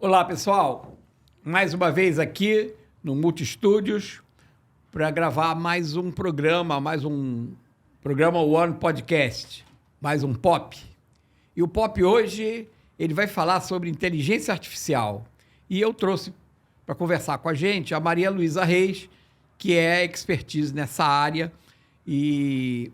Olá, pessoal. Mais uma vez aqui no Multistúdios para gravar mais um programa One Podcast, mais um Pop. E o Pop hoje, ele vai falar sobre inteligência artificial. E eu trouxe para conversar com a gente a Maria Luísa Reis, que é expertise nessa área. E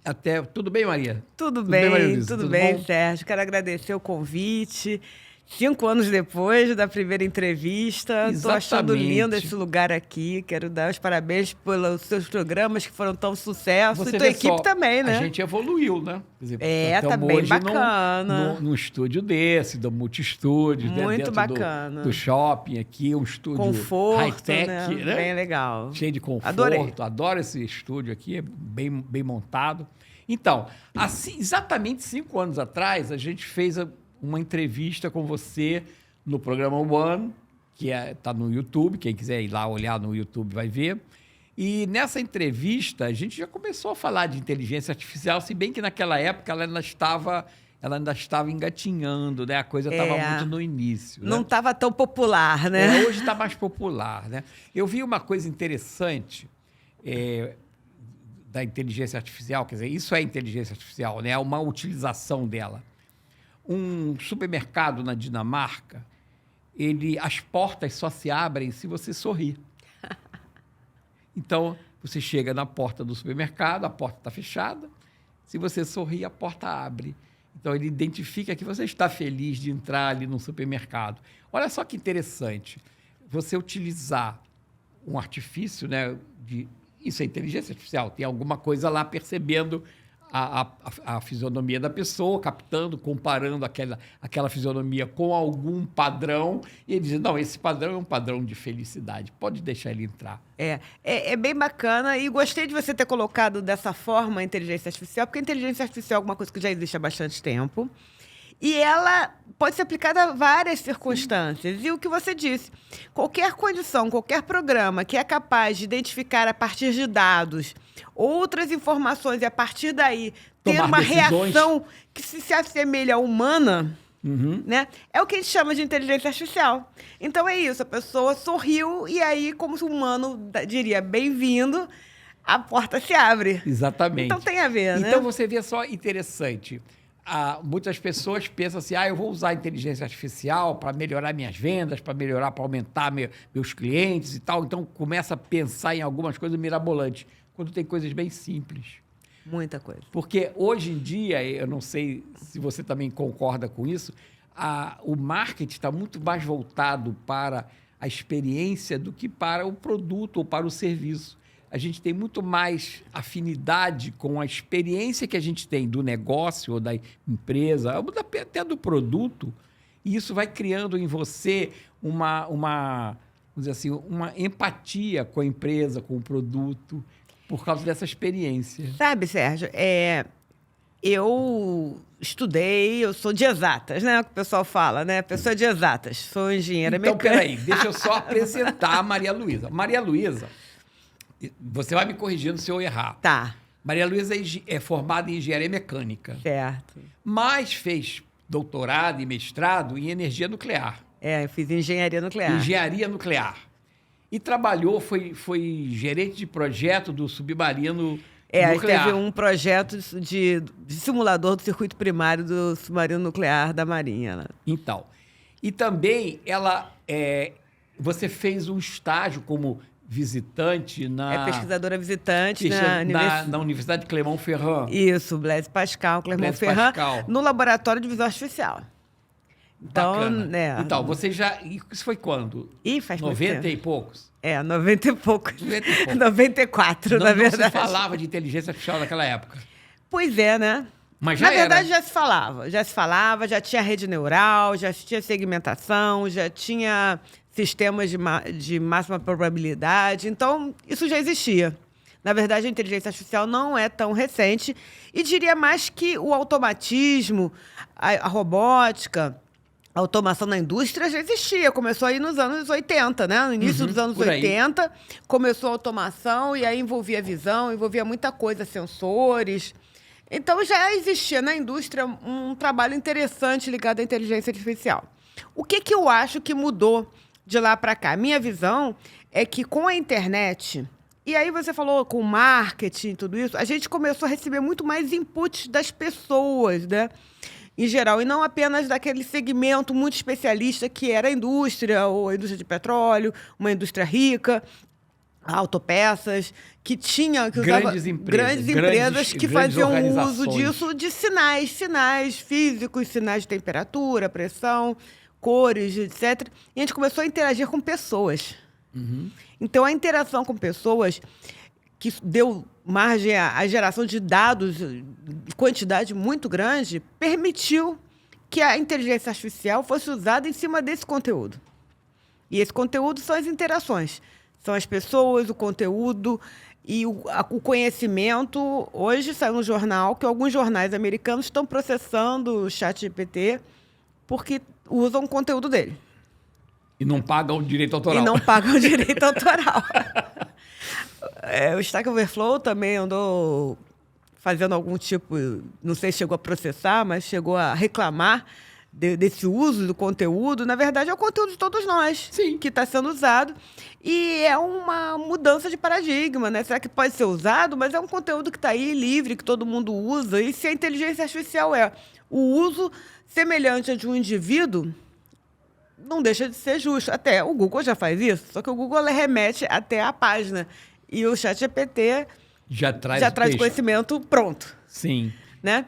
até... Tudo bem, Maria? Tudo bem, bem, Maria Luísa? tudo bem, bom? Sérgio. Quero agradecer o convite. 5 anos depois da primeira entrevista, estou achando lindo esse lugar aqui. Quero dar os parabéns pelos seus programas que foram tão sucesso. Você e tua vê equipe só, também, né? A gente evoluiu, né? Quer dizer, tá bem bacana. Num estúdio do Multistúdios, muito dentro bacana. Do shopping aqui, um estúdio conforto, high-tech, né? Bem legal. Cheio de conforto. Adorei. Adoro esse estúdio aqui, é bem montado. Então, assim, exatamente 5 anos atrás, a gente fez uma entrevista com você no programa One, que está no YouTube, quem quiser ir lá olhar no YouTube vai ver. E nessa entrevista, a gente já começou a falar de inteligência artificial, se bem que naquela época ela ainda estava engatinhando, né? A coisa estava muito no início. Não né? estava tão popular, né? Hoje está mais popular, né? Eu vi uma coisa interessante da inteligência artificial, quer dizer, isso é inteligência artificial, né? É uma utilização dela. Um supermercado na Dinamarca, as portas só se abrem se você sorrir. Então, você chega na porta do supermercado, a porta está fechada. Se você sorrir, a porta abre. Então, ele identifica que você está feliz de entrar ali no supermercado. Olha só que interessante. Você utilizar um artifício, né? Isso é inteligência artificial. Tem alguma coisa lá percebendo a fisionomia da pessoa, captando, comparando aquela fisionomia com algum padrão, e ele diz, não, esse padrão é um padrão de felicidade, pode deixar ele entrar. É bem bacana, e gostei de você ter colocado dessa forma a inteligência artificial, porque a inteligência artificial é alguma coisa que já existe há bastante tempo, e ela pode ser aplicada a várias circunstâncias. E o que você disse, qualquer condição, qualquer programa que é capaz de identificar a partir de dados outras informações e a partir daí ter uma reação que se assemelha à humana, né? É o que a gente chama de inteligência artificial. Então é isso, a pessoa sorriu e aí, como o humano diria, bem-vindo, a porta se abre. Exatamente. Então tem a ver, né? Então você vê só interessante. Muitas pessoas pensam assim, eu vou usar a inteligência artificial para melhorar minhas vendas, para aumentar meus clientes e tal. Então, começa a pensar em algumas coisas mirabolantes, quando tem coisas bem simples. Muita coisa. Porque hoje em dia, eu não sei se você também concorda com isso, o marketing está muito mais voltado para a experiência do que para o produto ou para o serviço. A gente tem muito mais afinidade com a experiência que a gente tem do negócio ou da empresa, até do produto, e isso vai criando em você vamos dizer assim, uma empatia com a empresa, com o produto, por causa dessa experiência. Sabe, Sérgio, eu estudei, eu sou de exatas, né? O que o pessoal fala, né? Pessoa de exatas, sou engenheira mecânica. Então, peraí, deixa eu só apresentar a Maria Luísa. Maria Luísa, você vai me corrigindo se eu errar. Tá. Maria Luísa é formada em engenharia mecânica. Certo. Mas fez doutorado e mestrado em energia nuclear. Eu fiz engenharia nuclear. Engenharia nuclear. E trabalhou, foi gerente de projeto do submarino nuclear. Teve um projeto de simulador do circuito primário do submarino nuclear da Marinha. Né? Então. E também você fez um estágio como visitante pesquisadora visitante na Universidade Clermont-Ferrand. Isso, Blaise Pascal, Clermont-Ferrand, no Laboratório de Visão Artificial. Então, Então, você já... Isso foi quando? Faz 90 e poucos? 90 e poucos. 94, na verdade. Não se falava de inteligência artificial naquela época. Pois é, né? Mas já na verdade, já se falava. Já tinha rede neural, já tinha segmentação, já tinha sistemas de máxima probabilidade. Então, isso já existia. Na verdade, a inteligência artificial não é tão recente. E diria mais que o automatismo, a robótica, a automação na indústria já existia. Começou aí nos anos 80, né? No início dos anos 80, começou a automação e aí envolvia visão, envolvia muita coisa, sensores. Então, já existia na indústria um trabalho interessante ligado à inteligência artificial. O que eu acho que mudou de lá para cá? Minha visão é que com a internet, e aí você falou com marketing e tudo isso, a gente começou a receber muito mais inputs das pessoas, né? Em geral, e não apenas daquele segmento muito especialista que era a indústria, ou a indústria de petróleo, uma indústria rica, autopeças, que grandes empresas que faziam uso organizações. disso de sinais físicos, sinais de temperatura, pressão, cores, etc. E a gente começou a interagir com pessoas. Então, a interação com pessoas, que deu margem à geração de dados, quantidade muito grande, permitiu que a inteligência artificial fosse usada em cima desse conteúdo. E esse conteúdo são as interações. São as pessoas, o conteúdo e o conhecimento. Hoje saiu no jornal que alguns jornais americanos estão processando o ChatGPT porque usam o conteúdo dele. E não pagam direito autoral. E não pagam direito autoral. O Stack Overflow também andou fazendo algum tipo, não sei se chegou a processar, mas chegou a reclamar desse uso do conteúdo. Na verdade, é o conteúdo de todos nós. Sim. Que está sendo usado. E é uma mudança de paradigma, né? Será que pode ser usado? Mas é um conteúdo que está aí, livre, que todo mundo usa. E se a inteligência artificial é o uso semelhante a de um indivíduo, não deixa de ser justo. Até o Google já faz isso, só que o Google remete até a página. E o ChatGPT já traz conhecimento pronto. Sim. Né?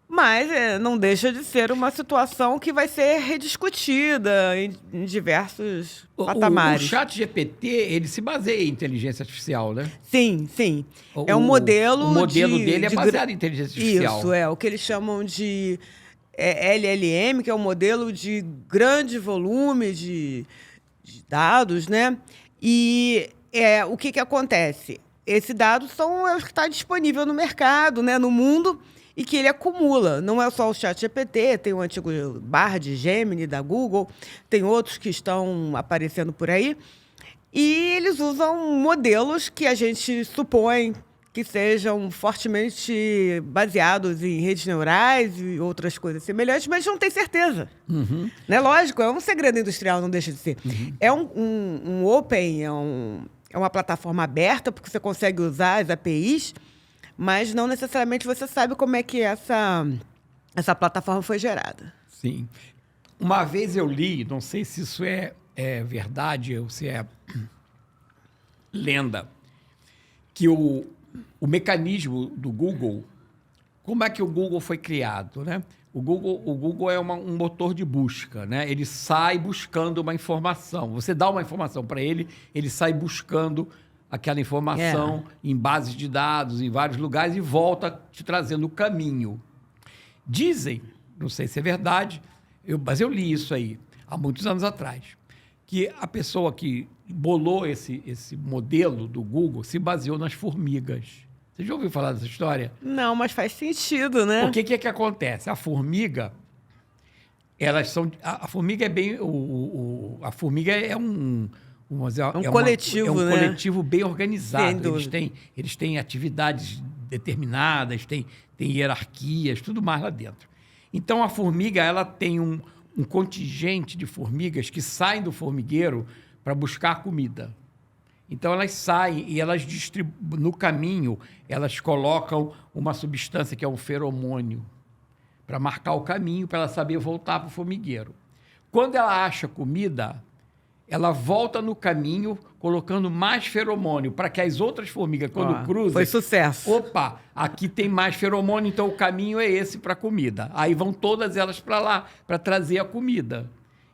Mas não deixa de ser uma situação que vai ser rediscutida em diversos patamares. O ChatGPT, ele se baseia em inteligência artificial, né? Sim, sim. É um modelo... O modelo dele é baseado em inteligência artificial. Isso, o que eles chamam de LLM, que é um modelo de grande volume de dados, né? E o que acontece? Esses dados são os que estão disponíveis no mercado, né, no mundo, e que ele acumula. Não é só o ChatGPT, tem o antigo Bard, Gemini da Google, tem outros que estão aparecendo por aí. E eles usam modelos que a gente supõe que sejam fortemente baseados em redes neurais e outras coisas semelhantes, mas não tem certeza. Né? Lógico, é um segredo industrial, não deixa de ser. É um open, é uma plataforma aberta, porque você consegue usar as APIs, mas não necessariamente você sabe como é que essa plataforma foi gerada. Sim. Uma vez eu li, não sei se isso é verdade ou se é lenda, que o mecanismo do Google, como é que o Google foi criado, né? O Google é um motor de busca, né? Ele sai buscando uma informação. Você dá uma informação para ele, ele sai buscando aquela informação em bases de dados, em vários lugares, e volta te trazendo o caminho. Dizem, não sei se é verdade, mas eu li isso aí há muitos anos atrás, que a pessoa que bolou esse modelo do Google se baseou nas formigas. Você já ouviu falar dessa história? Não, mas faz sentido, né? Porque o que acontece? A formiga, elas são... A formiga é bem... A formiga é um coletivo, né? Um coletivo bem organizado. Eles têm atividades determinadas, têm hierarquias, tudo mais lá dentro. Então, a formiga, ela tem um contingente de formigas que saem do formigueiro para buscar comida. Então, elas saem e elas distribuem, no caminho, elas colocam uma substância que é um feromônio para marcar o caminho, para ela saber voltar para o formigueiro. Quando ela acha comida, ela volta no caminho colocando mais feromônio para que as outras formigas, quando cruzam... Foi sucesso. Opa, aqui tem mais feromônio, então o caminho é esse para a comida. Aí vão todas elas para lá, para trazer a comida.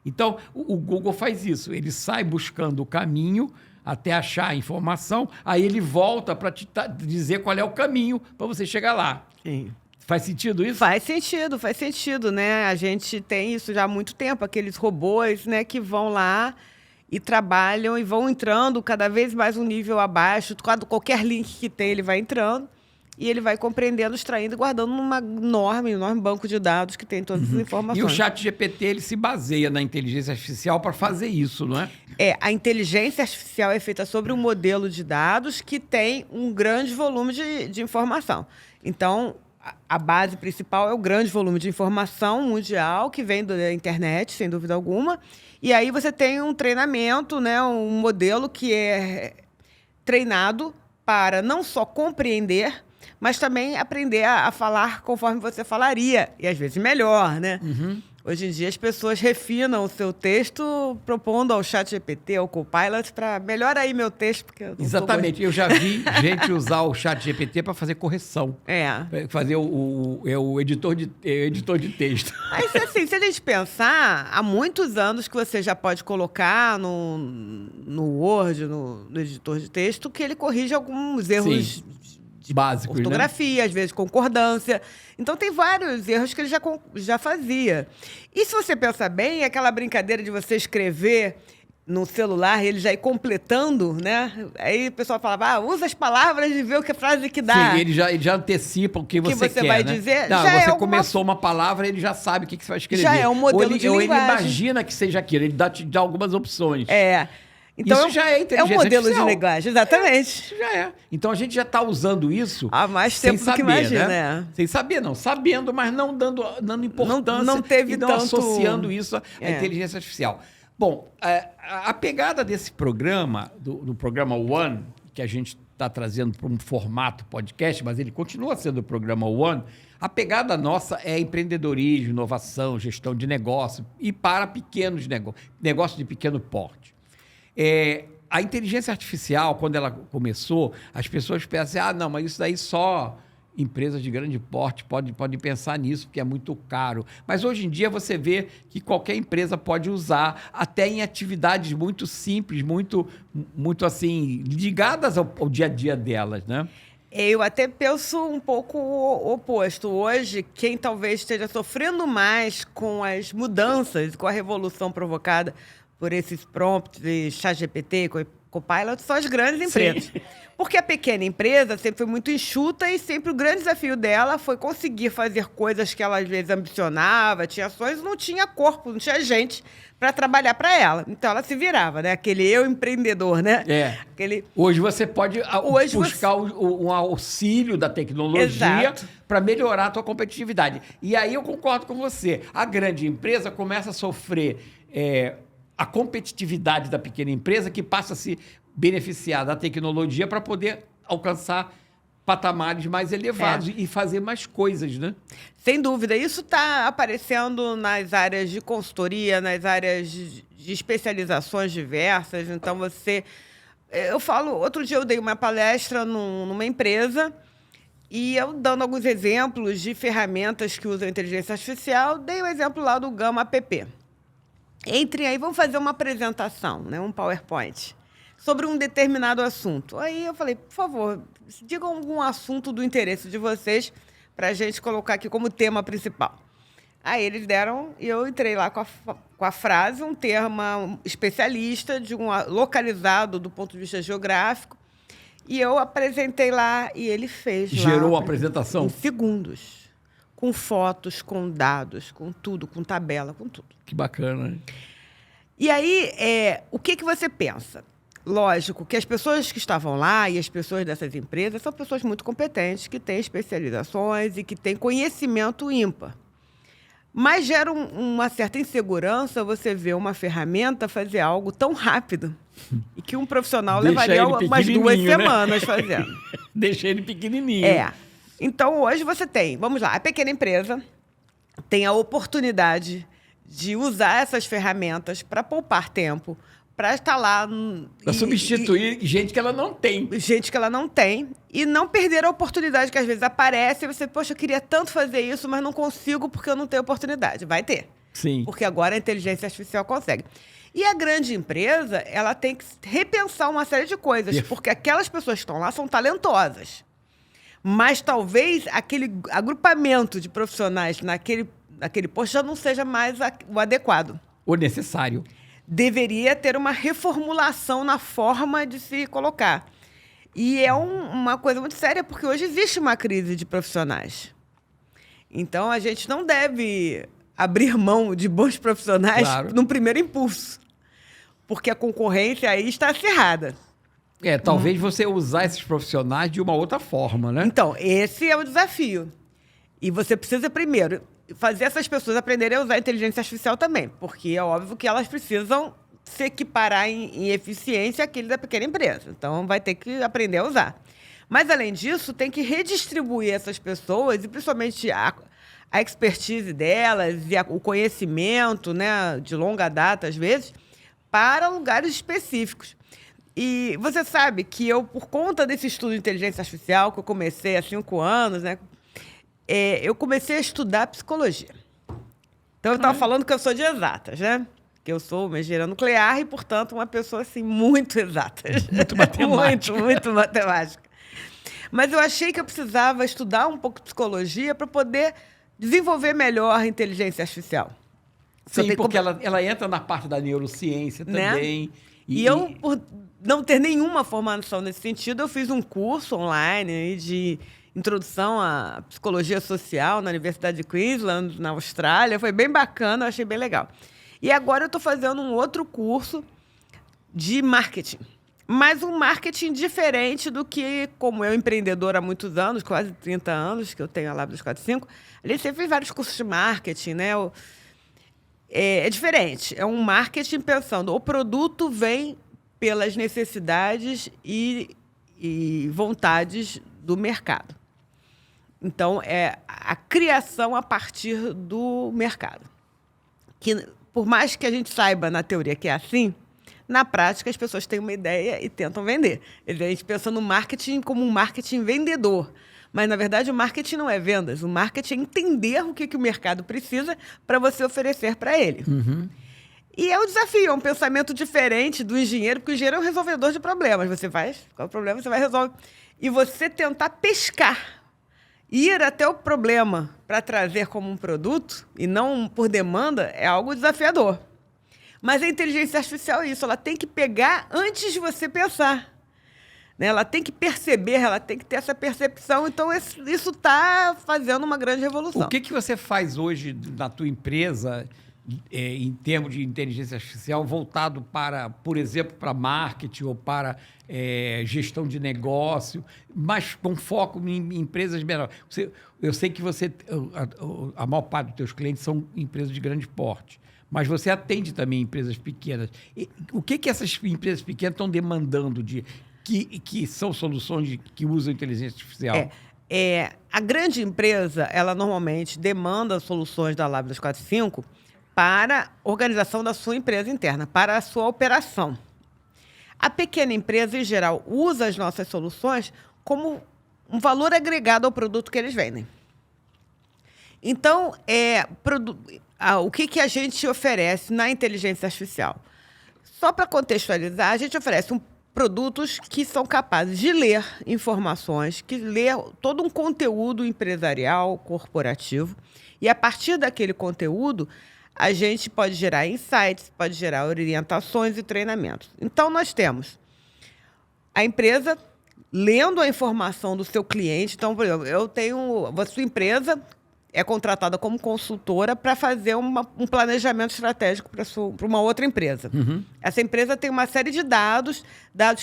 Então, o Google faz isso. Ele sai buscando o caminho até achar a informação, aí ele volta para te dizer qual é o caminho para você chegar lá. Sim. Faz sentido isso? Faz sentido, né? A gente tem isso já há muito tempo, aqueles robôs, né, que vão lá e trabalham e vão entrando cada vez mais um nível abaixo. Qualquer link que tem, ele vai entrando e ele vai compreendendo, extraindo e guardando num enorme banco de dados que tem todas as informações. E o ChatGPT, ele se baseia na inteligência artificial para fazer isso, não é? A inteligência artificial é feita sobre um modelo de dados que tem um grande volume de informação. Então, a base principal é o grande volume de informação mundial que vem da internet, sem dúvida alguma. E aí você tem um treinamento, né, um modelo que é treinado para não só compreender, mas também aprender a falar conforme você falaria, e às vezes melhor, né? Uhum. Hoje em dia as pessoas refinam o seu texto propondo ao ChatGPT, ao Copilot, para melhora aí meu texto, porque eu não Exatamente. Eu já vi gente usar o ChatGPT para fazer correção. Pra fazer o editor de texto. Mas assim, se a gente pensar, há muitos anos que você já pode colocar no Word, no editor de texto, que ele corrige alguns erros de básicos, ortografia, né? Às vezes concordância. Então, tem vários erros que ele já fazia. E se você pensar bem, aquela brincadeira de você escrever no celular, ele já ir completando, né? Aí o pessoal falava, usa as palavras e vê o que a frase que dá. Sim, ele já antecipa o que você quer, vai né? dizer. Não, já você começou uma palavra, ele já sabe o que você vai escrever. Já é um modelo de linguagem. Ou ele imagina que seja aquilo, ele te dá algumas opções. Então, isso já é inteligência artificial. É um modelo artificial. de linguagem, exatamente. Isso já é. Então a gente já está usando isso há mais tempo do que imagina, né? Sem saber, não. Sabendo, mas não dando importância. Não teve e não tanto... associando isso à inteligência artificial. Bom, a pegada desse programa, do programa One, que a gente está trazendo para um formato podcast, mas ele continua sendo o programa One, a pegada nossa é empreendedorismo, inovação, gestão de negócio e para pequenos negócios de pequeno porte. A inteligência artificial, quando ela começou, as pessoas pensam, não, mas isso daí só empresas de grande porte podem pensar nisso, porque é muito caro. Mas hoje em dia você vê que qualquer empresa pode usar, até em atividades muito simples, muito assim, ligadas ao dia a dia delas, né? Eu até penso um pouco o oposto. Hoje, quem talvez esteja sofrendo mais com as mudanças, com a revolução provocada por esses prompts de ChatGPT, Copilot, são as grandes empresas. Sim. Porque a pequena empresa sempre foi muito enxuta e sempre o grande desafio dela foi conseguir fazer coisas que ela às vezes ambicionava, tinha sonhos, não tinha corpo, não tinha gente para trabalhar para ela. Então ela se virava, né? Aquele eu empreendedor, né? Hoje você pode buscar um auxílio da tecnologia para melhorar a tua competitividade. E aí eu concordo com você. A grande empresa começa a sofrer a competitividade da pequena empresa, que passa a se beneficiar da tecnologia para poder alcançar patamares mais elevados e fazer mais coisas, né? Sem dúvida. Isso está aparecendo nas áreas de consultoria, nas áreas de especializações diversas. Então, eu falo... Outro dia eu dei uma palestra numa empresa e eu, dando alguns exemplos de ferramentas que usam inteligência artificial, dei o exemplo lá do Gama app. Entrem aí, vamos fazer uma apresentação, né, um PowerPoint, sobre um determinado assunto. Aí eu falei, por favor, digam algum assunto do interesse de vocês para a gente colocar aqui como tema principal. Aí eles deram, e eu entrei lá com a frase, um termo especialista, localizado do ponto de vista geográfico, e eu apresentei lá, e ele fez Gerou a apresentação? Em segundos. Com fotos, com dados, com tudo, com tabela, com tudo. Que bacana, né? E aí, o que você pensa? Lógico que as pessoas que estavam lá e as pessoas dessas empresas são pessoas muito competentes, que têm especializações e que têm conhecimento ímpar. Mas gera uma certa insegurança você ver uma ferramenta fazer algo tão rápido e que um profissional levaria umas 2 semanas fazendo. Deixa ele pequenininho. Então, hoje você tem, vamos lá, a pequena empresa tem a oportunidade de usar essas ferramentas para poupar tempo, para estar lá... Para substituir gente que ela não tem. Gente que ela não tem. E não perder a oportunidade que às vezes aparece e você, poxa, eu queria tanto fazer isso, mas não consigo porque eu não tenho oportunidade. Vai ter. Sim. Porque agora a inteligência artificial consegue. E a grande empresa, ela tem que repensar uma série de coisas, porque aquelas pessoas que estão lá são talentosas. Mas talvez aquele agrupamento de profissionais naquele posto já não seja mais o adequado. O necessário. Deveria ter uma reformulação na forma de se colocar. E é uma coisa muito séria, porque hoje existe uma crise de profissionais. Então, a gente não deve abrir mão de bons profissionais num primeiro impulso, porque a concorrência aí está acirrada. Talvez você usar esses profissionais de uma outra forma, né? Então, esse é o desafio. E você precisa, primeiro, fazer essas pessoas aprenderem a usar a inteligência artificial também, porque é óbvio que elas precisam se equiparar em eficiência àquele da pequena empresa. Então, vai ter que aprender a usar. Mas, além disso, tem que redistribuir essas pessoas, e principalmente a expertise delas e o conhecimento, né, de longa data, às vezes, para lugares específicos. E você sabe que eu, por conta desse estudo de inteligência artificial, que eu comecei há 5 anos, né, eu comecei a estudar psicologia. Então, eu estava falando que eu sou de exatas, né? Que eu sou engenheira nuclear e, portanto, uma pessoa assim, muito exata. Muito matemática. Muito matemática. Mas eu achei que eu precisava estudar um pouco de psicologia para poder desenvolver melhor a inteligência artificial. Sim, porque ela entra na parte da neurociência também. Né? E eu, por não ter nenhuma formação nesse sentido, eu fiz um curso online de introdução à psicologia social na Universidade de Queensland, na Austrália. Foi bem bacana, eu achei bem legal. E agora eu estou fazendo um outro curso de marketing. Mas um marketing diferente do que, como eu empreendedora há muitos anos, quase 30 anos, que eu tenho a Lab 245, a gente sempre fez vários cursos de marketing, né? É diferente. É um marketing pensando, o produto vem pelas necessidades e vontades do mercado. Então, é a criação a partir do mercado. Que, por mais que a gente saiba na teoria que é assim, na prática as pessoas têm uma ideia e tentam vender. A gente pensa no marketing como um marketing vendedor. Mas, na verdade, o marketing não é vendas. O marketing é entender o que o mercado precisa para você oferecer para ele. Uhum. E é um desafio, é um pensamento diferente do engenheiro, porque o engenheiro é um resolvedor de problemas. Você faz, qual é o problema, você vai resolver. E você tentar pescar, ir até o problema para trazer como um produto, e não por demanda, é algo desafiador. Mas a inteligência artificial é isso, ela tem que pegar antes de você pensar. Ela tem que perceber, ela tem que ter essa percepção. Então, isso está fazendo uma grande revolução. O que você faz hoje na tua empresa, em termos de inteligência artificial, voltado para, por exemplo, para marketing ou para gestão de negócio, mas com foco em empresas menores? Eu sei que a maior parte dos teus clientes são empresas de grande porte, mas você atende também empresas pequenas. O que essas empresas pequenas estão demandando que são soluções que usam inteligência artificial? A grande empresa, ela normalmente demanda soluções da Lab 245 para a organização da sua empresa interna, para a sua operação. A pequena empresa, em geral, usa as nossas soluções como um valor agregado ao produto que eles vendem. Então, o que a gente oferece na inteligência artificial? Só para contextualizar, a gente oferece produtos que são capazes de ler informações, que ler todo um conteúdo empresarial, corporativo, e a partir daquele conteúdo, a gente pode gerar insights, pode gerar orientações e treinamentos. Então, nós temos a empresa lendo a informação do seu cliente. Então, por exemplo, a sua empresa é contratada como consultora para fazer um planejamento estratégico para uma outra empresa. Uhum. Essa empresa tem uma série de dados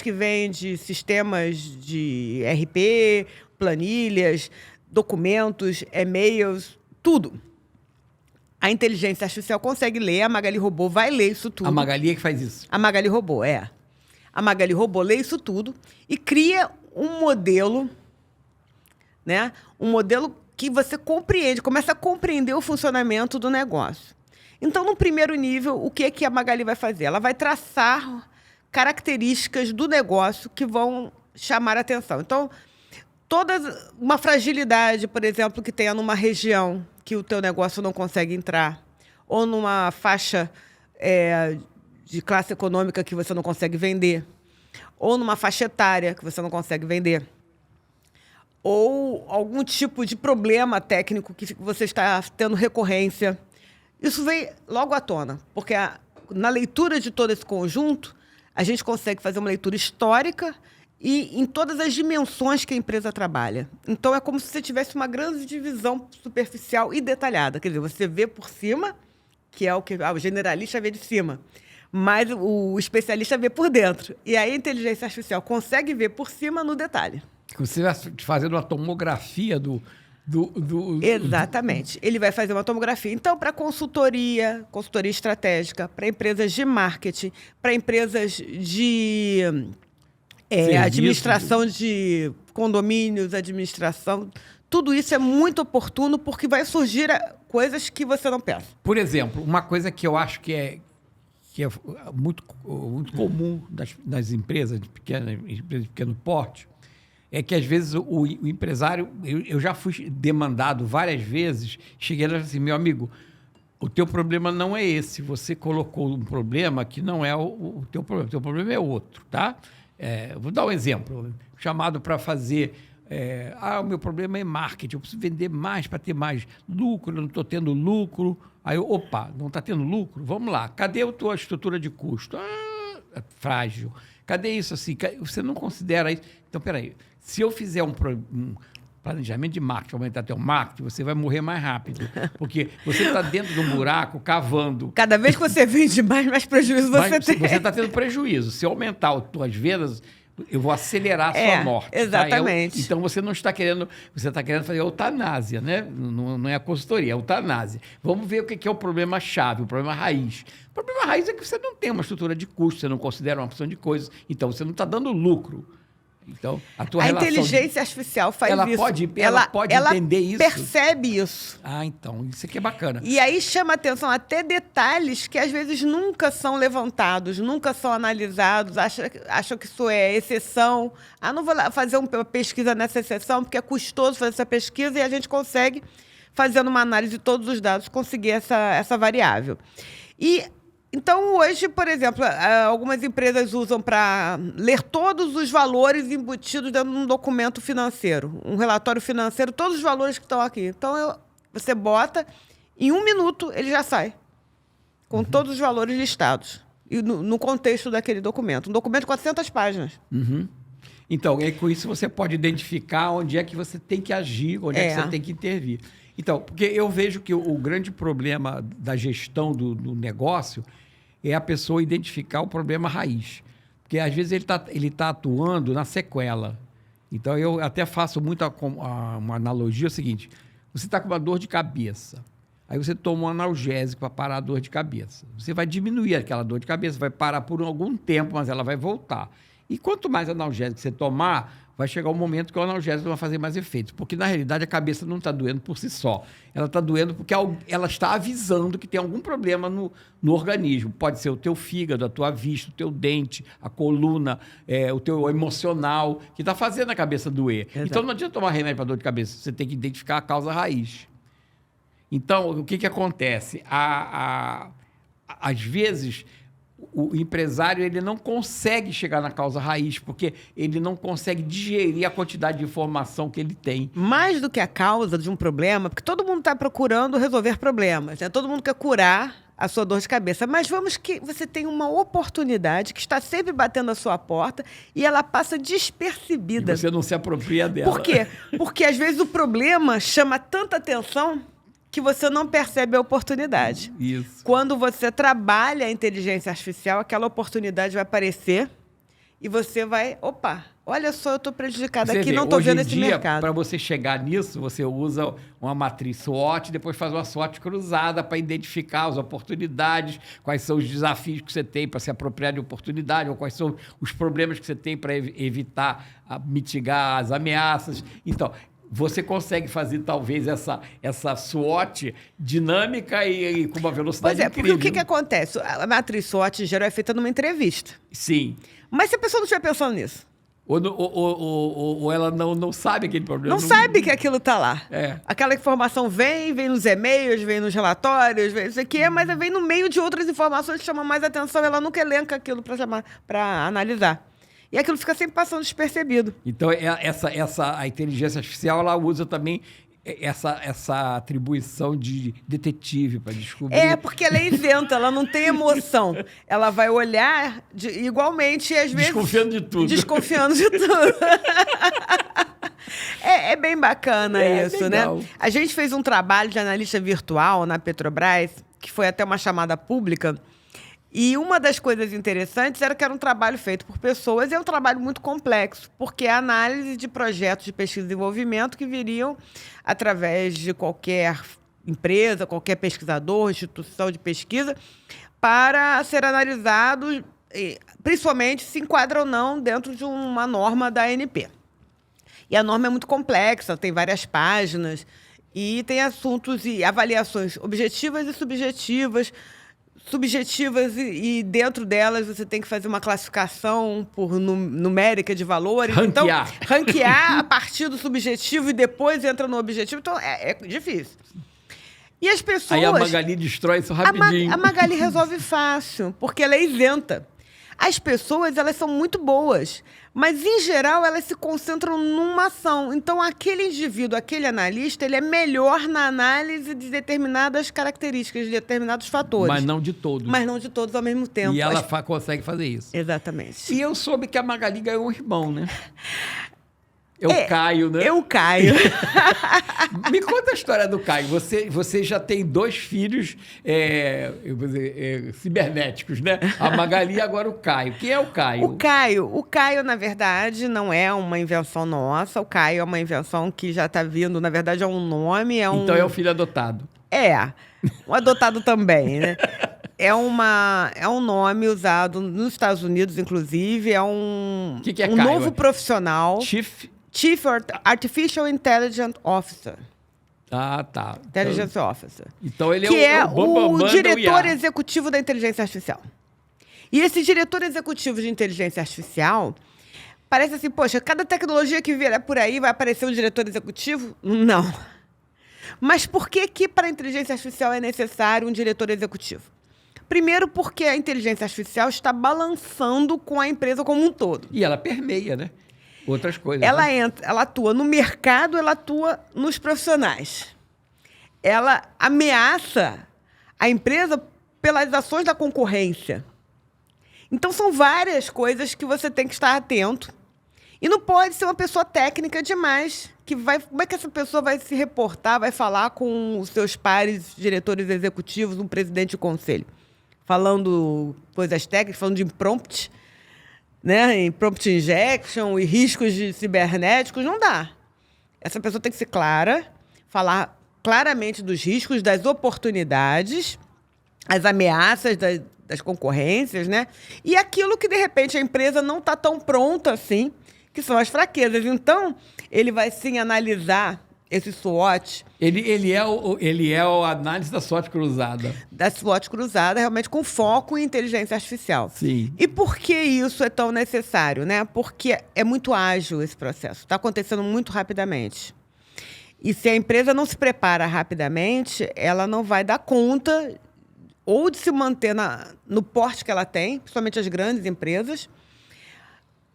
que vêm de sistemas de RP, planilhas, documentos, e-mails, tudo. A inteligência artificial consegue ler, a Magali Robô vai ler isso tudo. A Magali é que faz isso? A Magali Robô, A Magali Robô lê isso tudo e cria um modelo, né? Um modelo que você compreende, começa a compreender o funcionamento do negócio. Então, no primeiro nível, o que a Magali vai fazer? Ela vai traçar características do negócio que vão chamar a atenção. Então, uma fragilidade, por exemplo, que tenha numa região que o teu negócio não consegue entrar, ou numa faixa de classe econômica que você não consegue vender, ou numa faixa etária que você não consegue vender, ou algum tipo de problema técnico que você está tendo recorrência. Isso vem logo à tona, porque na leitura de todo esse conjunto, a gente consegue fazer uma leitura histórica e em todas as dimensões que a empresa trabalha. Então, é como se você tivesse uma grande divisão superficial e detalhada. Quer dizer, você vê por cima, que é o que o generalista vê de cima, mas o especialista vê por dentro. E aí a inteligência artificial consegue ver por cima no detalhe. Você vai fazendo uma tomografia Exatamente. Ele vai fazer uma tomografia. Então, para consultoria estratégica, para empresas de marketing, para empresas de administração de condomínios, administração, tudo isso é muito oportuno porque vai surgir coisas que você não pensa. Por exemplo, uma coisa que eu acho que é muito, muito comum das empresas de pequeno porte, é que, às vezes, o empresário... Eu já fui demandado várias vezes, cheguei lá e falei assim, meu amigo, o teu problema não é esse. Você colocou um problema que não é o teu problema. O teu problema é outro, tá? Vou dar um exemplo. Chamado para fazer... o meu problema é marketing. Eu preciso vender mais para ter mais lucro. Eu não estou tendo lucro. Aí, não está tendo lucro? Vamos lá. Cadê a tua estrutura de custo? É frágil. Cadê isso assim? Você não considera isso? Então, peraí. Se eu fizer um planejamento de marketing, aumentar teu marketing, você vai morrer mais rápido. Porque você está dentro de um buraco, cavando. Cada vez que você vende mais prejuízo você tem. Você está tendo prejuízo. Se eu aumentar as tuas vendas, eu vou acelerar a sua morte. Exatamente. Tá? Então, você não está querendo... Você está querendo fazer eutanásia, né? Não é a consultoria, é eutanásia. Vamos ver o que é o problema-chave, o problema raiz. O problema raiz é que você não tem uma estrutura de custo, você não considera uma opção de coisas, então você não está dando lucro. Então, a inteligência artificial faz ela isso. Ela pode entender isso. Ela percebe isso. Então, isso aqui é bacana. E aí chama atenção até detalhes que às vezes nunca são levantados, nunca são analisados, acham que isso é exceção. Não vou lá fazer uma pesquisa nessa exceção, porque é custoso fazer essa pesquisa e a gente consegue, fazendo uma análise de todos os dados, conseguir essa variável. Então, hoje, por exemplo, algumas empresas usam para ler todos os valores embutidos dentro de um documento financeiro, um relatório financeiro, todos os valores que estão aqui. Então, você bota, em 1 minuto ele já sai, com todos os valores listados, e no contexto daquele documento. Um documento de 400 páginas. Uhum. Então, com isso você pode identificar onde é que você tem que agir, onde é que você tem que intervir. Então, porque eu vejo que o grande problema da gestão do negócio é a pessoa identificar o problema raiz. Porque, às vezes, ele tá atuando na sequela. Então, eu até faço muito uma analogia, é o seguinte, você está com uma dor de cabeça, aí você toma um analgésico para parar a dor de cabeça. Você vai diminuir aquela dor de cabeça, vai parar por algum tempo, mas ela vai voltar. E quanto mais analgésico você tomar, vai chegar um momento que o analgésico não vai fazer mais efeito. Porque, na realidade, a cabeça não está doendo por si só. Ela está doendo porque ela está avisando que tem algum problema no organismo. Pode ser o teu fígado, a tua vista, o teu dente, a coluna, o teu emocional, que está fazendo a cabeça doer. Exato. Então, não adianta tomar remédio para dor de cabeça. Você tem que identificar a causa raiz. Então, o que acontece? Às vezes... O empresário ele não consegue chegar na causa raiz, porque ele não consegue digerir a quantidade de informação que ele tem. Mais do que a causa de um problema, porque todo mundo está procurando resolver problemas, né? Todo mundo quer curar a sua dor de cabeça. Mas vamos que você tem uma oportunidade que está sempre batendo a sua porta e ela passa despercebida. E você não se apropria dela. Por quê? Porque, às vezes, o problema chama tanta atenção que você não percebe a oportunidade. Isso. Quando você trabalha a inteligência artificial, aquela oportunidade vai aparecer e você vai... Olha só, eu estou prejudicada aqui, não estou vendo esse mercado. Para você chegar nisso, você usa uma matriz SWOT, depois faz uma SWOT cruzada para identificar as oportunidades, quais são os desafios que você tem para se apropriar de oportunidade, ou quais são os problemas que você tem para evitar, mitigar as ameaças. Então... Você consegue fazer, talvez, essa SWOT dinâmica e com uma velocidade incrível. Porque o que acontece? A matriz SWOT, em geral, é feita numa entrevista. Sim. Mas se a pessoa não estiver pensando nisso? Ou ela não sabe aquele problema. Não sabe que aquilo está lá. É. Aquela informação vem nos e-mails, vem nos relatórios, vem isso aqui, mas vem no meio de outras informações que chamam mais atenção. Ela nunca elenca aquilo para analisar. E aquilo fica sempre passando despercebido. Então, a inteligência artificial, ela usa também essa atribuição de detetive para descobrir. Porque ela é isenta, ela não tem emoção. Ela vai olhar igualmente, às vezes... Desconfiando de tudo. Desconfiando de tudo. É bem bacana isso, legal, né? A gente fez um trabalho de analista virtual na Petrobras, que foi até uma chamada pública, E uma das coisas interessantes era que era um trabalho feito por pessoas e é um trabalho muito complexo, porque é a análise de projetos de pesquisa e desenvolvimento que viriam através de qualquer empresa, qualquer pesquisador, instituição de pesquisa, para ser analisados, principalmente se enquadra ou não dentro de uma norma da ANP. E a norma é muito complexa, tem várias páginas e tem assuntos e avaliações objetivas e subjetivas. E dentro delas você tem que fazer uma classificação por numérica de valores. Ranquear. Então, ranquear a partir do subjetivo e depois entra no objetivo. Então, é difícil. E as pessoas... Aí a Magali destrói isso rapidinho. A Magali resolve fácil, porque ela é isenta. As pessoas, elas são muito boas, mas, em geral, elas se concentram numa ação. Então, aquele indivíduo, aquele analista, ele é melhor na análise de determinadas características, de determinados fatores. Mas não de todos. Mas não de todos ao mesmo tempo. E ela consegue fazer isso. Exatamente. E eu soube que a Magali ganhou um irmão, né? Caio, né? Eu Caio. Me conta a história do Caio. Você já tem 2 filhos cibernéticos, né? A Magali e agora o Caio. Quem é o Caio? O Caio, na verdade, não é uma invenção nossa. O Caio é uma invenção que já está vindo, na verdade, é um nome. Então é o filho adotado. O adotado também, né? É um nome usado nos Estados Unidos, inclusive. É um, que é um Caio? novo profissional. Chief Artificial Intelligence Officer. Ah, tá. Intelligence Officer. Então ele é o diretor executivo da inteligência artificial. E esse diretor executivo de inteligência artificial parece assim, poxa, cada tecnologia que vier por aí vai aparecer um diretor executivo? Não. Mas por que para a inteligência artificial é necessário um diretor executivo? Primeiro, porque a inteligência artificial está balançando com a empresa como um todo. E ela permeia, né? Outras coisas. Ela atua no mercado, ela atua nos profissionais. Ela ameaça a empresa pelas ações da concorrência. Então, são várias coisas que você tem que estar atento. E não pode ser uma pessoa técnica demais. Como é que essa pessoa vai se reportar, vai falar com os seus pares, diretores executivos, um presidente de conselho? Falando coisas técnicas, falando de prompt, né? Em prompt injection e riscos cibernéticos, não dá. Essa pessoa tem que ser clara, falar claramente dos riscos, das oportunidades, as ameaças das concorrências, né? E aquilo que, de repente, a empresa não está tão pronta assim, que são as fraquezas. Então, ele vai, sim, analisar esse SWOT. Ele é a análise da SWOT cruzada. Da SWOT cruzada, realmente com foco em inteligência artificial. Sim. E por que isso é tão necessário, né? Porque é muito ágil esse processo. Está acontecendo muito rapidamente. E se a empresa não se prepara rapidamente, ela não vai dar conta ou de se manter no porte que ela tem, principalmente as grandes empresas,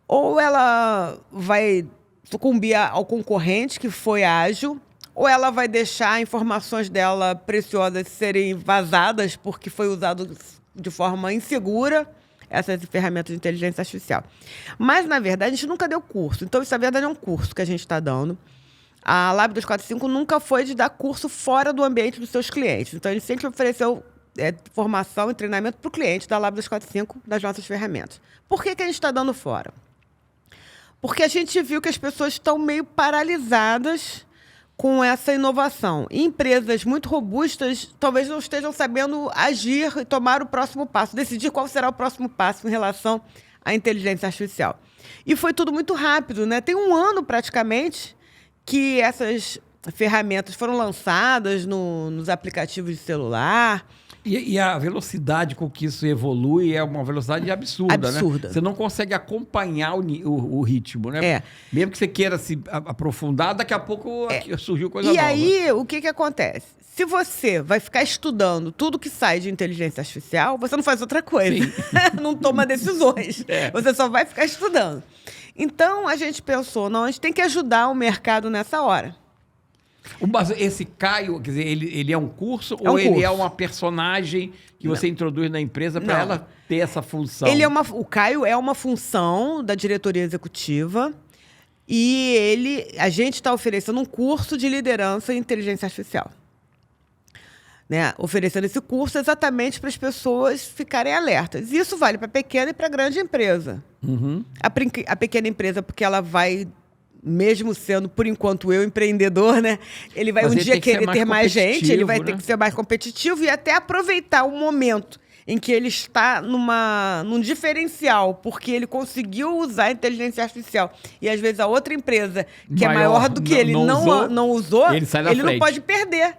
ou ela vai sucumbir ao concorrente, que foi ágil, ou ela vai deixar informações dela preciosas serem vazadas porque foi usado de forma insegura essas ferramentas de inteligência artificial. Mas, na verdade, a gente nunca deu curso. Então, isso, na verdade, é um curso que a gente está dando. A Lab 245 nunca foi de dar curso fora do ambiente dos seus clientes. Então, a gente sempre ofereceu formação e treinamento para o cliente da Lab 245 das nossas ferramentas. Por que a gente está dando fora? Porque a gente viu que as pessoas estão meio paralisadas com essa inovação. E empresas muito robustas talvez não estejam sabendo agir e tomar o próximo passo, decidir qual será o próximo passo em relação à inteligência artificial. E foi tudo muito rápido, né? Tem 1 ano, praticamente, que essas ferramentas foram lançadas nos aplicativos de celular. E a velocidade com que isso evolui é uma velocidade absurda, né? Você não consegue acompanhar o ritmo, né? Mesmo que você queira se aprofundar, daqui a pouco surgiu coisa nova. E aí, o que acontece? Se você vai ficar estudando tudo que sai de inteligência artificial, você não faz outra coisa. Não toma decisões. Você só vai ficar estudando. Então, a gente pensou, não, a gente tem que ajudar o mercado nessa hora. Mas esse Caio, quer dizer, ele é um curso ou ele é uma personagem que você introduz na empresa para ela ter essa função? O Caio é uma função da diretoria executiva e a gente está oferecendo um curso de liderança em inteligência artificial. né, oferecendo esse curso exatamente para as pessoas ficarem alertas. E isso vale para pequena e para grande empresa. Uhum. A pequena empresa, porque ela vai, mesmo sendo, por enquanto, eu empreendedor, né? Ele vai Mas um ele dia tem que ser querer mais ter mais gente, ele vai competitivo, ter né? que ser mais competitivo e até aproveitar o momento em que ele está num diferencial, porque ele conseguiu usar a inteligência artificial. E, às vezes, a outra empresa, que é maior do que ele, não usou, ele sai na ele não frente. pode perder.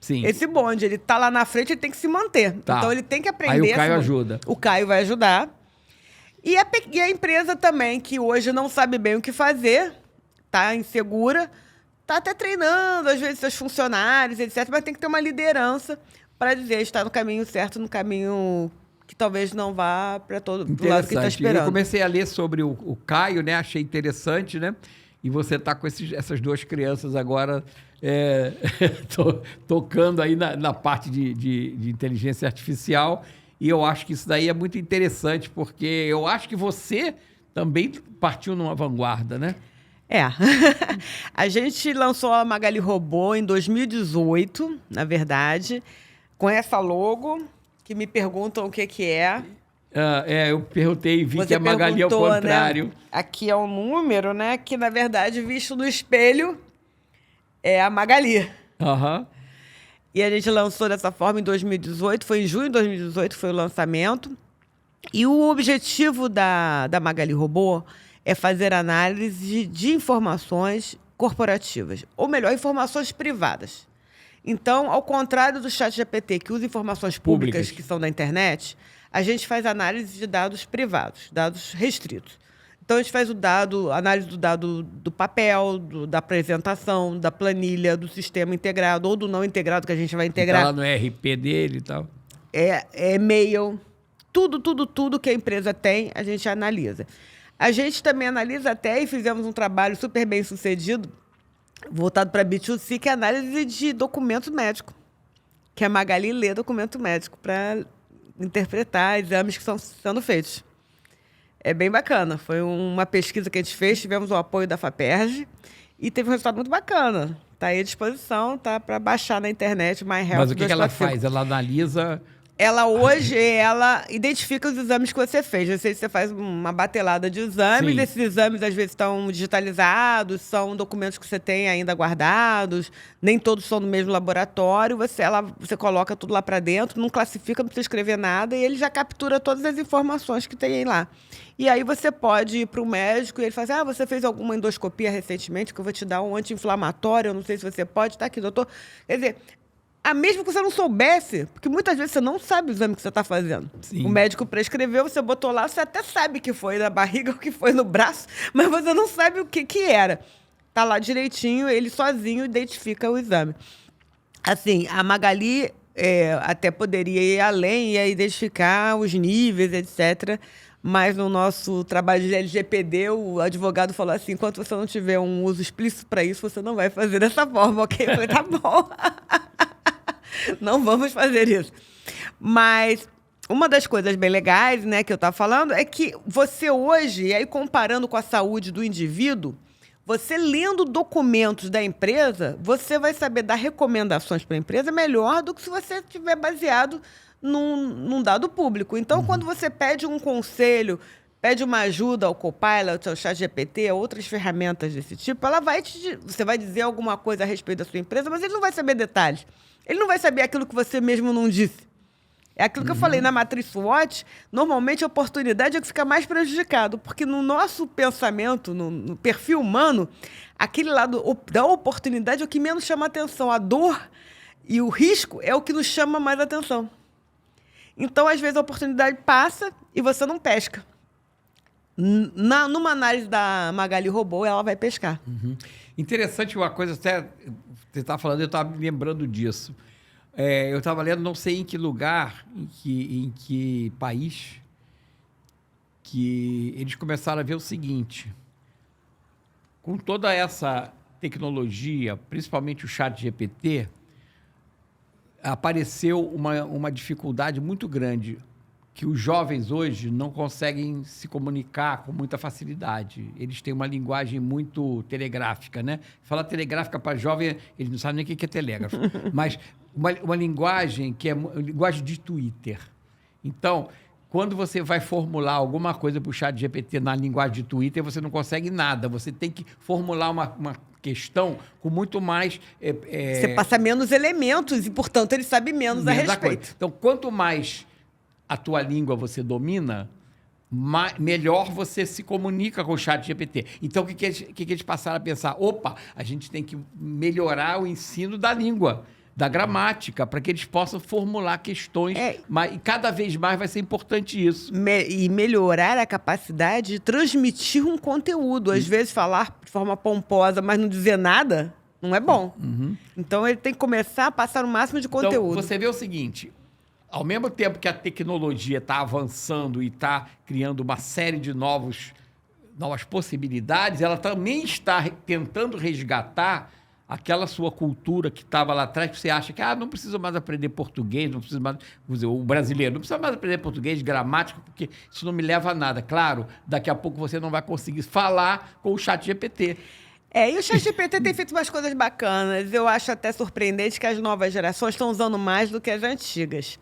Sim. Esse bonde, ele tá lá na frente, ele tem que se manter. Tá. Então, ele tem que aprender. Aí o Caio ajuda. O Caio vai ajudar. E a empresa também, que hoje não sabe bem o que fazer, tá insegura, tá até treinando, às vezes, seus funcionários, etc. Mas tem que ter uma liderança para dizer está no caminho certo, no caminho que talvez não vá para todo pro lado que está esperando. Eu comecei a ler sobre o Caio, né? Achei interessante, né? E você está com essas duas crianças agora tocando aí na parte de inteligência artificial. E eu acho que isso daí é muito interessante, porque eu acho que você também partiu numa vanguarda, né? A gente lançou a Magali Robô em 2018, na verdade, com essa logo, que me perguntam o que é. Eu perguntei e vi que a Magali é o contrário. Né? Aqui é um número, né? Que, na verdade, visto no espelho, é a Magali. Aham. E a gente lançou dessa forma em 2018, foi em junho de 2018 que foi o lançamento. E o objetivo da Magali Robô é fazer análise de informações corporativas, ou melhor, informações privadas. Então, ao contrário do ChatGPT, que usa informações públicas que são da internet, a gente faz análise de dados privados, dados restritos. Então, a gente faz análise do dado do papel, da apresentação, da planilha, do sistema integrado ou do não integrado que a gente vai integrar. Tá lá no RP dele e tal. E-mail, tudo que a empresa tem, a gente analisa. A gente também analisa até, e fizemos um trabalho super bem sucedido, voltado para B2C, que é a análise de documento médico. Que a Magali lê documento médico para interpretar exames que estão sendo feitos. É bem bacana. Foi uma pesquisa que a gente fez, tivemos o apoio da FAPERJ e teve um resultado muito bacana. Está aí à disposição, tá para baixar na internet, MyHealth. Mas o que ela faz? Ela analisa... Ela identifica os exames que você fez. Você faz uma batelada de exames, Sim. Esses exames às vezes estão digitalizados, são documentos que você tem ainda guardados, nem todos são no mesmo laboratório, você coloca tudo lá para dentro, não classifica, não precisa escrever nada, e ele já captura todas as informações que tem lá. E aí você pode ir para o médico e ele fala assim, você fez alguma endoscopia recentemente, que eu vou te dar um anti-inflamatório, eu não sei se você pode, tá aqui, doutor. Quer dizer... mesmo que você não soubesse, porque muitas vezes você não sabe o exame que você está fazendo. Sim. O médico prescreveu, você botou lá, você até sabe que foi na barriga ou que foi no braço, mas você não sabe o que era. Está lá direitinho, ele sozinho identifica o exame. Assim, a Magali até poderia ir além e identificar os níveis, etc., mas no nosso trabalho de LGPD, o advogado falou assim, enquanto você não tiver um uso explícito para isso, você não vai fazer dessa forma, ok? Eu falei, tá bom. Não vamos fazer isso. Mas uma das coisas bem legais, né, que eu estava falando, é que você hoje, e aí comparando com a saúde do indivíduo, você lendo documentos da empresa, você vai saber dar recomendações para a empresa melhor do que se você estiver baseado num dado público. Então, quando você pede um conselho, pede uma ajuda ao Copilot, ao ChatGPT, a outras ferramentas desse tipo, você vai dizer alguma coisa a respeito da sua empresa, mas ele não vai saber detalhes. Ele não vai saber aquilo que você mesmo não disse. É aquilo que eu falei na matriz SWOT, normalmente a oportunidade é que fica mais prejudicado, porque no nosso pensamento, no perfil humano, aquele lado da oportunidade é o que menos chama atenção. A dor e o risco é o que nos chama mais atenção. Então, às vezes, a oportunidade passa e você não pesca. Numa análise da Magali Robô, ela vai pescar. Uhum. Interessante uma coisa, até você estava falando, eu estava me lembrando disso. Eu estava lendo, não sei em que lugar, em que país, que eles começaram a ver o seguinte: com toda essa tecnologia, principalmente o ChatGPT, apareceu uma dificuldade muito grande, que os jovens hoje não conseguem se comunicar com muita facilidade. Eles têm uma linguagem muito telegráfica, né? Falar telegráfica para jovem, eles não sabem nem o que é telégrafo. Mas uma linguagem que é linguagem de Twitter. Então, quando você vai formular alguma coisa para o chat GPT na linguagem de Twitter, você não consegue nada. Você tem que formular uma questão com muito mais... Você passa menos elementos e, portanto, ele sabe menos a respeito. Então, quanto mais a tua língua você domina, melhor você se comunica com o chat GPT. Então, o que eles passaram a pensar? Opa, a gente tem que melhorar o ensino da língua, da gramática, para que eles possam formular questões. E cada vez mais vai ser importante isso. E melhorar a capacidade de transmitir um conteúdo. Às vezes, falar de forma pomposa, mas não dizer nada, não é bom. Então, ele tem que começar a passar o máximo de conteúdo. Então, você vê o seguinte... Ao mesmo tempo que a tecnologia está avançando e está criando uma série de novas possibilidades, ela também está tentando resgatar aquela sua cultura que estava lá atrás, que você acha que não precisa mais aprender português, não precisa mais, vamos dizer, o brasileiro, não precisa mais aprender português, gramática, porque isso não me leva a nada. Claro, daqui a pouco você não vai conseguir falar com o chat GPT. E o ChatGPT tem feito umas coisas bacanas. Eu acho até surpreendente que as novas gerações estão usando mais do que as antigas.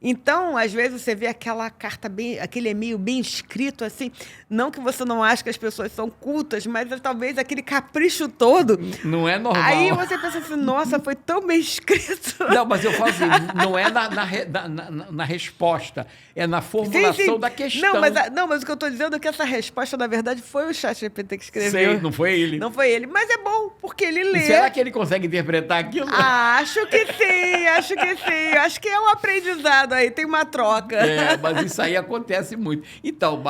Então, às vezes, você vê aquela carta aquele e-mail bem escrito, assim, não que você não ache que as pessoas são cultas, mas talvez aquele capricho todo. Não é normal. Aí você pensa assim, nossa, foi tão bem escrito. Não, mas eu falo assim, não é na resposta, é na formulação da questão. Não, mas o que eu estou dizendo é que essa resposta, na verdade, foi o ChatGPT que escreveu. Sei, não foi ele. Não foi ele, mas é bom, porque ele lê. E será que ele consegue interpretar aquilo? Acho que sim, acho que sim. Acho que é um aprendizado aí, tem uma troca. Mas isso aí acontece muito. Então,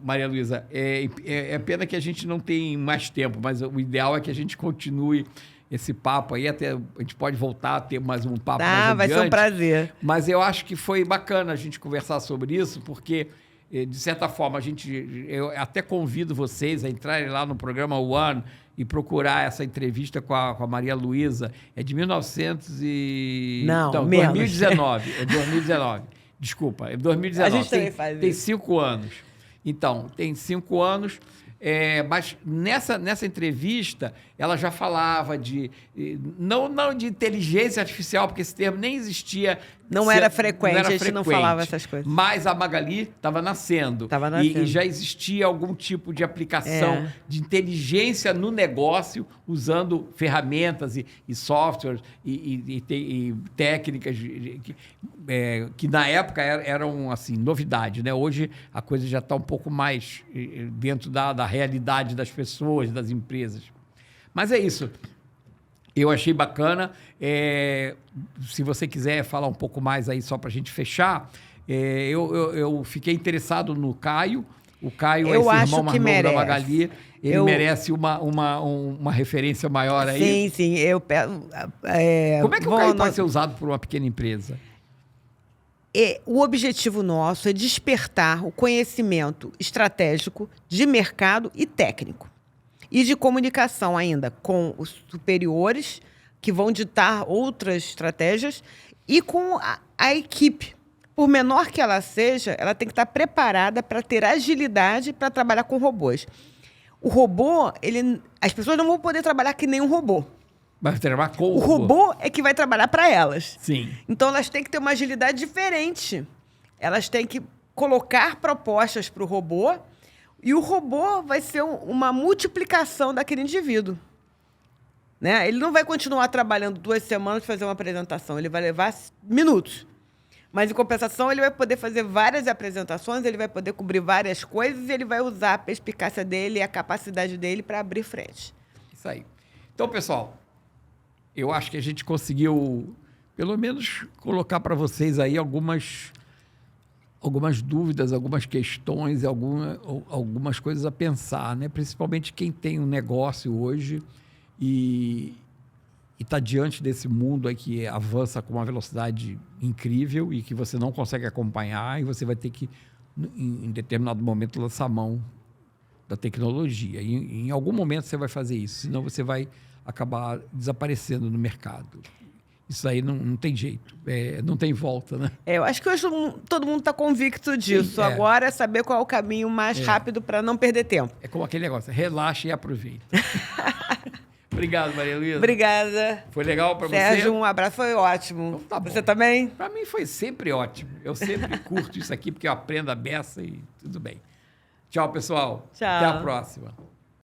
Maria Luísa, é pena que a gente não tem mais tempo, mas o ideal é que a gente continue esse papo aí, até a gente pode voltar a ter mais um papo mais adiante. Vai ser um prazer. Mas eu acho que foi bacana a gente conversar sobre isso, porque, de certa forma, eu até convido vocês a entrarem lá no programa One e procurar essa entrevista com a Maria Luísa. É de 2019. É 2019. Desculpa, é 2019. A gente também faz isso. Tem 5 anos. Então, tem 5 anos... mas nessa entrevista, ela já falava não de inteligência artificial, porque esse termo nem existia. Não era frequente, a gente não falava essas coisas. Mas a Magali estava nascendo. E já existia algum tipo de aplicação de inteligência no negócio, usando ferramentas e softwares e técnicas que na época eram assim, novidade, né? Hoje a coisa já está um pouco mais dentro da realidade das pessoas, das empresas. Mas é isso. Eu achei bacana. Se você quiser falar um pouco mais aí, só para a gente fechar, eu fiquei interessado no Caio. O Caio é esse irmão mais novo da Magali. Ele merece uma referência maior aí. Sim. Como é que o Caio pode ser usado por uma pequena empresa? O objetivo nosso é despertar o conhecimento estratégico de mercado e técnico. E de comunicação ainda com os superiores, que vão ditar outras estratégias, e com a equipe. Por menor que ela seja, ela tem que estar preparada para ter agilidade para trabalhar com robôs. O robô, as pessoas não vão poder trabalhar que nem um robô. Vai trabalhar com o robô é que vai trabalhar para elas. Sim. Então, elas têm que ter uma agilidade diferente. Elas têm que colocar propostas para o robô, e o robô vai ser uma multiplicação daquele indivíduo. Né? Ele não vai continuar trabalhando 2 semanas para fazer uma apresentação. Ele vai levar minutos. Mas, em compensação, ele vai poder fazer várias apresentações, ele vai poder cobrir várias coisas e ele vai usar a perspicácia dele e a capacidade dele para abrir frente. Isso aí. Então, pessoal, eu acho que a gente conseguiu, pelo menos, colocar para vocês aí algumas dúvidas, algumas questões, algumas coisas a pensar, né? Principalmente quem tem um negócio hoje e está diante desse mundo aí que avança com uma velocidade incrível e que você não consegue acompanhar, e você vai ter que, em determinado momento, lançar a mão da tecnologia. E em algum momento você vai fazer isso, senão você vai acabar desaparecendo no mercado. Isso aí não tem jeito, não tem volta, né? Eu acho que hoje todo mundo está convicto disso. Sim, agora é saber qual é o caminho mais rápido para não perder tempo. É como aquele negócio, relaxa e aproveita. Obrigado, Maria Luísa. Obrigada. Foi legal para você? Sérgio, um abraço, foi ótimo. Então, tá bom. Você também? Para mim foi sempre ótimo. Eu sempre curto isso aqui porque eu aprendo a beça e tudo bem. Tchau, pessoal. Tchau. Até a próxima.